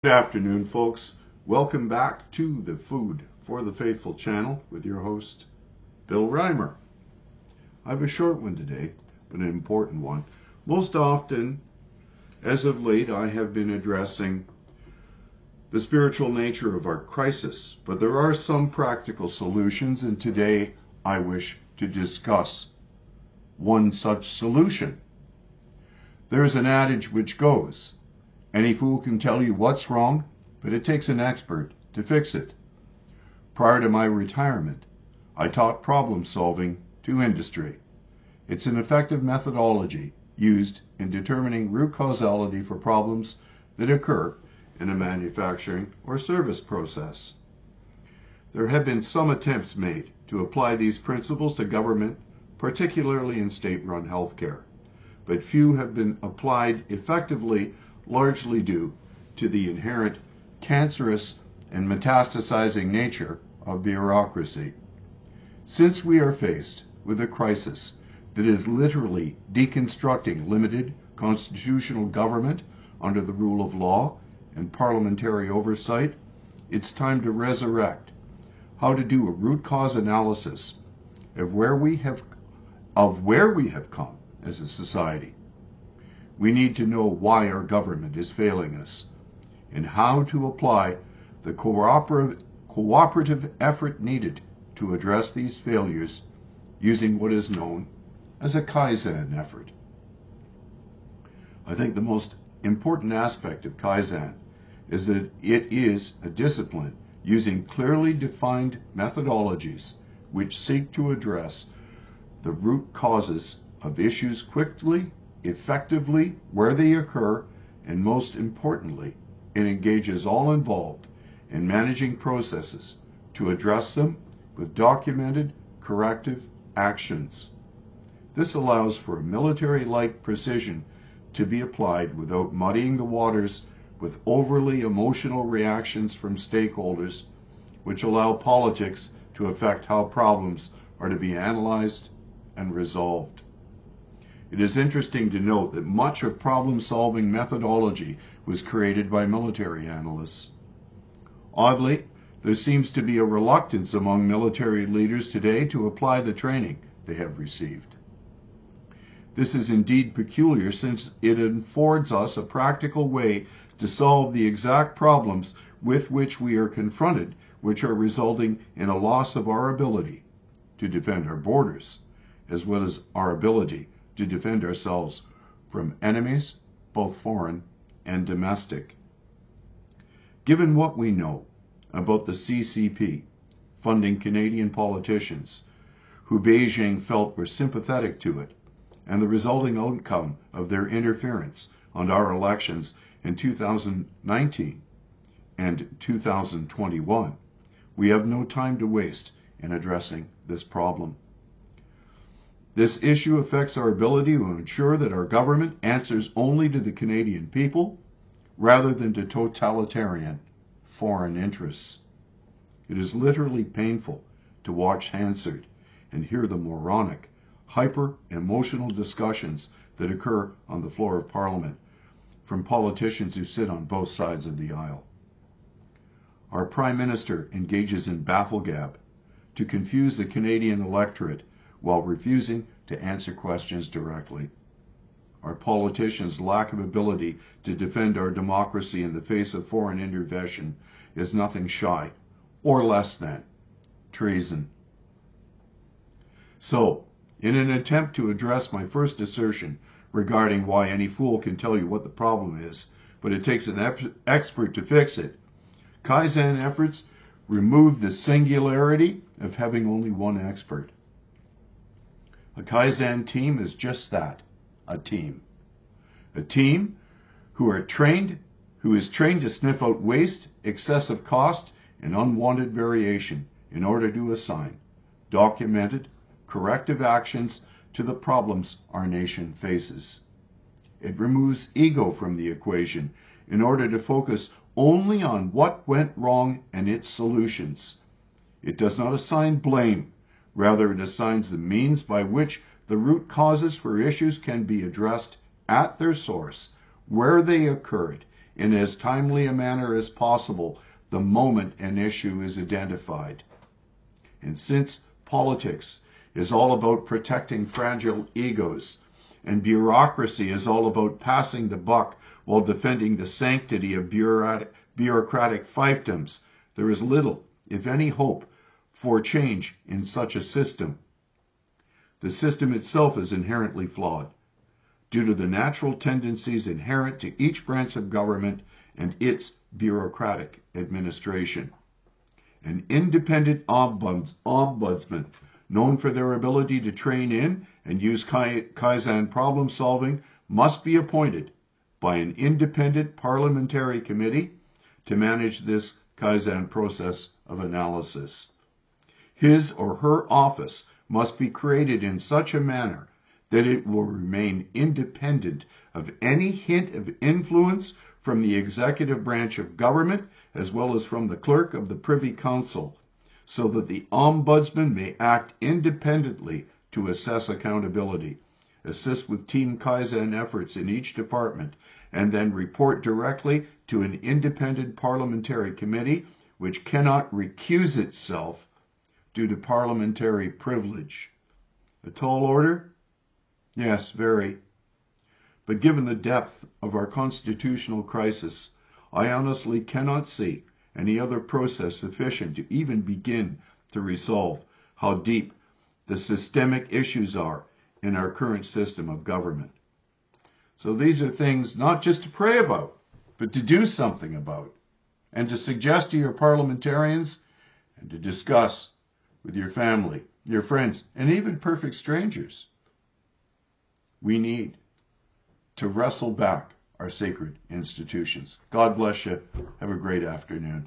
Good afternoon, folks. Welcome back to the Food for the Faithful channel with your host, Bill Reimer. I have a short one today, but an important one. Most often, as of late, I have been addressing the spiritual nature of our crisis, but there are some practical solutions, and today I wish to discuss one such solution. There's an adage which goes, any fool can tell you what's wrong, but it takes an expert to fix it. Prior to my retirement, I taught problem solving to industry. It's an effective methodology used in determining root causality for problems that occur in a manufacturing or service process. There have been some attempts made to apply these principles to government, particularly in state-run healthcare, but few have been applied effectively, largely due to the inherent cancerous and metastasizing nature of bureaucracy. Since we are faced with a crisis that is literally deconstructing limited constitutional government under the rule of law and parliamentary oversight, it's time to resurrect how to do a root cause analysis of where we have come as a society. We need to know why our government is failing us and how to apply the cooperative effort needed to address these failures using what is known as a Kaizen effort. I think the most important aspect of Kaizen is that it is a discipline using clearly defined methodologies which seek to address the root causes of issues quickly, effectively, where they occur, and most importantly, it engages all involved in managing processes to address them with documented corrective actions. This allows for a military-like precision to be applied without muddying the waters with overly emotional reactions from stakeholders, which allow politics to affect how problems are to be analyzed and resolved. It is interesting to note that much of problem-solving methodology was created by military analysts. Oddly, there seems to be a reluctance among military leaders today to apply the training they have received. This is indeed peculiar, since it affords us a practical way to solve the exact problems with which we are confronted, which are resulting in a loss of our ability to defend our borders, as well as our ability to defend ourselves from enemies, both foreign and domestic. Given what we know about the CCP funding Canadian politicians who Beijing felt were sympathetic to it, and the resulting outcome of their interference on our elections in 2019 and 2021, we have no time to waste in addressing this problem. This issue affects our ability to ensure that our government answers only to the Canadian people rather than to totalitarian foreign interests. It is literally painful to watch Hansard and hear the moronic, hyper-emotional discussions that occur on the floor of Parliament from politicians who sit on both sides of the aisle. Our Prime Minister engages in bafflegab to confuse the Canadian electorate while refusing to answer questions directly. Our politicians' lack of ability to defend our democracy in the face of foreign intervention is nothing shy or less than treason. So, in an attempt to address my first assertion regarding why any fool can tell you what the problem is, but it takes an expert to fix it, Kaizen efforts remove the singularity of having only one expert. A Kaizen team is just that, a team. A team who is trained to sniff out waste, excessive cost, and unwanted variation in order to assign documented corrective actions to the problems our nation faces. It removes ego from the equation in order to focus only on what went wrong and its solutions. It does not assign blame. Rather, it assigns the means by which the root causes for issues can be addressed at their source, where they occurred, in as timely a manner as possible the moment an issue is identified. And since politics is all about protecting fragile egos, and bureaucracy is all about passing the buck while defending the sanctity of bureaucratic fiefdoms, there is little, if any, hope for change in such a system. The system itself is inherently flawed, due to the natural tendencies inherent to each branch of government and its bureaucratic administration. An independent ombudsman, known for their ability to train in and use Kaizen problem solving, must be appointed by an independent parliamentary committee to manage this Kaizen process of analysis. His or her office must be created in such a manner that it will remain independent of any hint of influence from the executive branch of government as well as from the clerk of the Privy Council, so that the ombudsman may act independently to assess accountability, assist with team Kaizen efforts in each department, and then report directly to an independent parliamentary committee which cannot recuse itself due to parliamentary privilege. A tall order? Yes, very. But given the depth of our constitutional crisis, I honestly cannot see any other process sufficient to even begin to resolve how deep the systemic issues are in our current system of government. So these are things not just to pray about, but to do something about, and to suggest to your parliamentarians and to discuss with your family, your friends, and even perfect strangers. We need to wrestle back our sacred institutions. God bless you. Have a great afternoon.